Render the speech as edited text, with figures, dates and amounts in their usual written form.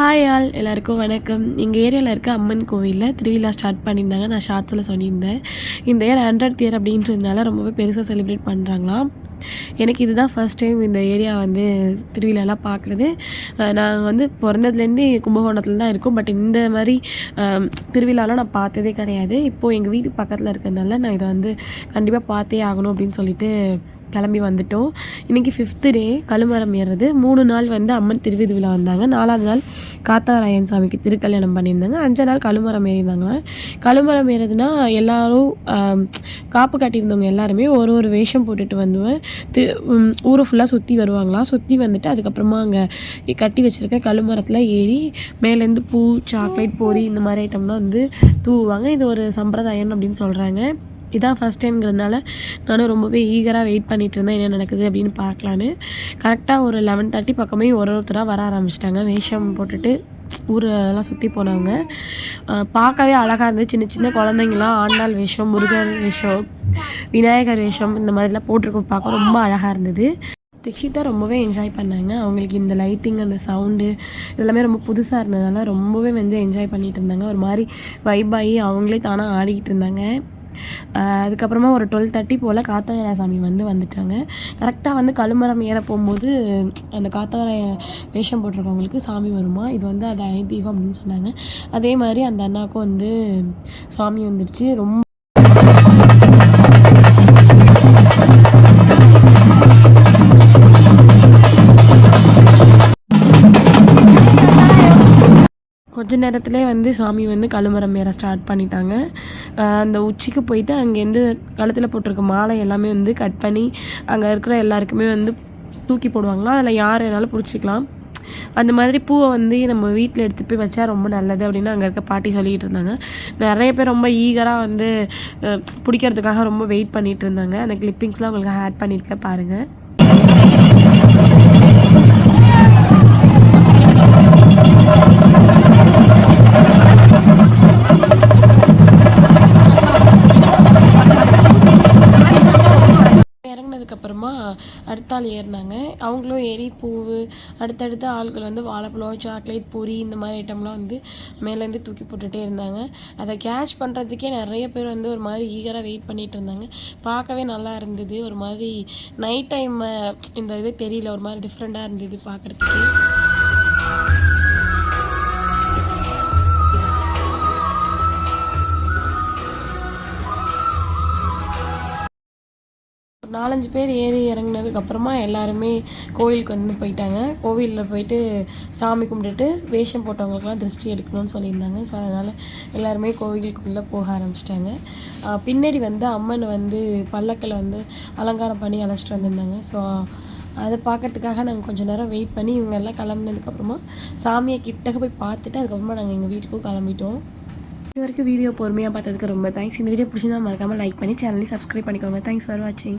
Hi all எல்லாருக்கும் வணக்கம். எங்கள் ஏரியாவில் இருக்க அம்மன் கோவிலில் திருவிழா ஸ்டார்ட் பண்ணியிருந்தாங்க. நான் ஷார்ட்ஸில் சொல்லியிருந்தேன். இந்த இயர் 100th இயர் அப்படின்றதுனால ரொம்பவே பெருசாக செலிப்ரேட் பண்ணுறாங்களாம். எனக்கு இதுதான் ஃபர்ஸ்ட் டைம் இந்த ஏரியா வந்து திருவிழாலாம் பார்க்குறது. நாங்கள் வந்து பிறந்ததுலேருந்தே கும்பகோணத்தில் தான் இருக்கோம். பட் இந்த மாதிரி திருவிழாலாம் நான் பார்த்ததே கிடையாது. இப்போது எங்கள் வீட்டு பக்கத்தில் இருக்கிறதுனால நான் இதை வந்து கண்டிப்பாக பார்த்தே ஆகணும் அப்படின்னு சொல்லிட்டு கிளம்பி வந்துட்டோம். இன்றைக்கி 5th டே கழுமரம் ஏறுறது. 3 நாள் வந்து அம்மன் திருவிழா வந்தாங்க. 4ஆவது நாள் காத்தாராயன் சாமிக்கு திருக்கல்யாணம் பண்ணியிருந்தாங்க. 5 நாள் கழுமரம் ஏறினாங்க. கழுமரம் ஏறுறதுனா எல்லோரும் காப்பு கட்டியிருந்தவங்க எல்லாருமே ஒரு வேஷம் போட்டுட்டு வந்து ஊரை ஃபுல்லாக சுற்றி வருவாங்களாம். சுற்றி வந்துட்டு அதுக்கப்புறமா அங்கே கட்டி வச்சுருக்க கழுமரத்தில் ஏறி மேலேருந்து பூ, சாக்லேட், பொரி இந்த மாதிரி ஐட்டம்லாம் வந்து தூவுவாங்க. இது ஒரு சம்பிரதாயம் அப்படின்னு சொல்கிறாங்க. இதான் ஃபஸ்ட் டைம்ங்கிறதுனால நானும் ரொம்பவே ஈகராக வெயிட் பண்ணிகிட்டு இருந்தேன் என்ன நடக்குது அப்படின்னு பார்க்கலான்னு. கரெக்டாக ஒரு 11:30 பக்கமே ஒருத்தராக வர ஆரம்பிச்சிட்டாங்க. வேஷம் போட்டுட்டு ஊரெல்லாம் சுற்றி போனவங்க. பார்க்கவே அழகாக இருந்தது. சின்ன சின்ன குழந்தைங்களாம் ஆண்டாள் வேஷம், முருகர் வேஷம், விநாயகர் வேஷம் இந்த மாதிரிலாம் போட்டிருக்கோம். பார்க்க ரொம்ப அழகாக இருந்தது. திக்ஷிதா ரொம்பவே என்ஜாய் பண்ணாங்க. அவங்களுக்கு இந்த லைட்டிங், அந்த சவுண்டு இதெல்லாமே ரொம்ப புதுசாக இருந்ததுனால ரொம்பவே வந்து என்ஜாய் பண்ணிகிட்டு இருந்தாங்க. ஒரு மாதிரி வைபாகி அவங்களே தானாக ஆடிக்கிட்டு இருந்தாங்க. அதுக்கப்புறமா ஒரு 12:30 போல் காத்தாராய சாமி வந்துட்டாங்க. கரெக்டாக வந்து கழுமரம் ஏற போகும்போது அந்த காத்தாராய வேஷம் போட்டிருக்கவங்களுக்கு சாமி வருமா. இது வந்து அது ஐதீகம் அப்படின்னு சொன்னாங்க. அதே மாதிரி அந்த அண்ணாவுக்கும் வந்து சாமி வந்துடுச்சு. ரொம்ப கொஞ்ச நேரத்துலேயே வந்து சாமி வந்து கழுமரம் ஏற ஸ்டார்ட் பண்ணிட்டாங்க. அந்த உச்சிக்கு போயிட்டு அங்கேருந்து கழுத்தில் போட்டிருக்க மாலை எல்லாமே வந்து கட் பண்ணி அங்கே இருக்கிற எல்லாருக்குமே வந்து தூக்கி போடுவாங்களாம். அதில் யார் வேணாலும் பிடிச்சிக்கலாம். அந்த மாதிரி பூவை வந்து நம்ம வீட்டில் எடுத்துகிட்டு போய் வச்சா ரொம்ப நல்லது அப்படின்னு அங்கே இருக்க பாட்டி சொல்லிகிட்டு இருந்தாங்க. நிறைய பேர் ரொம்ப ஈகராக வந்து பிடிக்கிறதுக்காக ரொம்ப வெயிட் பண்ணிகிட்டு இருந்தாங்க. அந்த கிளிப்பிங்ஸ்லாம் உங்களுக்கு ஆட் பண்ணியிருக்கேன் பாருங்கள். இறங்கினதுக்கப்புறமா அடுத்த ஆள் ஏறினாங்க. அவங்களும் ஏறி பூவு அடுத்தடுத்த ஆள்கள் வந்து வாழைப்பழம், சாக்லேட், பொரி இந்த மாதிரி ஐட்டம்லாம் வந்து மேலேருந்து தூக்கி போட்டுகிட்டே இருந்தாங்க. அதை கேட்ச் பண்ணுறதுக்கே நிறைய பேர் வந்து ஒரு மாதிரி ஈகராக வெயிட் பண்ணிகிட்டு இருந்தாங்க. பார்க்கவே நல்லா இருந்தது. ஒரு மாதிரி நைட் டைம் இந்த இது தெரியல, ஒரு மாதிரி டிஃப்ரெண்ட்டாக இருந்தது பார்க்குறதுக்கு. 4-5 பேர் ஏறி இறங்கினதுக்கப்புறமா எல்லாருமே கோவிலுக்கு வந்து போயிட்டாங்க. கோவிலில் போயிட்டு சாமி கும்பிட்டுட்டு வேஷம் போட்டவங்களுக்குலாம் திருஷ்டி எடுக்கணும்னு சொல்லியிருந்தாங்க. ஸோ அதனால் எல்லாருமே கோவிலுக்குள்ளே போக ஆரம்பிச்சிட்டாங்க. பின்னாடி வந்து அம்மனை வந்து பல்லக்கில் வந்து அலங்காரம் பண்ணி அழைச்சிட்டு வந்திருந்தாங்க. ஸோ அதை பார்க்கறதுக்காக நாங்கள் கொஞ்சம் நேரம் வெயிட் பண்ணி இவங்க எல்லாம் கிளம்புனதுக்கப்புறமா சாமியை கிட்டக்க போய் பார்த்துட்டு அதுக்கப்புறமா நாங்கள் எங்கள் வீட்டுக்கும் கிளம்பிட்டோம். இது வரைக்கும் வீடியோ பொறுமையாக பார்த்ததுக்கு ரொம்ப தேங்க்ஸ். இந்த வீடியோ பிடிச்சிருந்தா மறக்காமல் லைக் பண்ணி சேனலையும் சப்ஸ்கிரைப் பண்ணிக்கோங்க. தேங்க்ஸ் ஃபார் வாட்சிங்.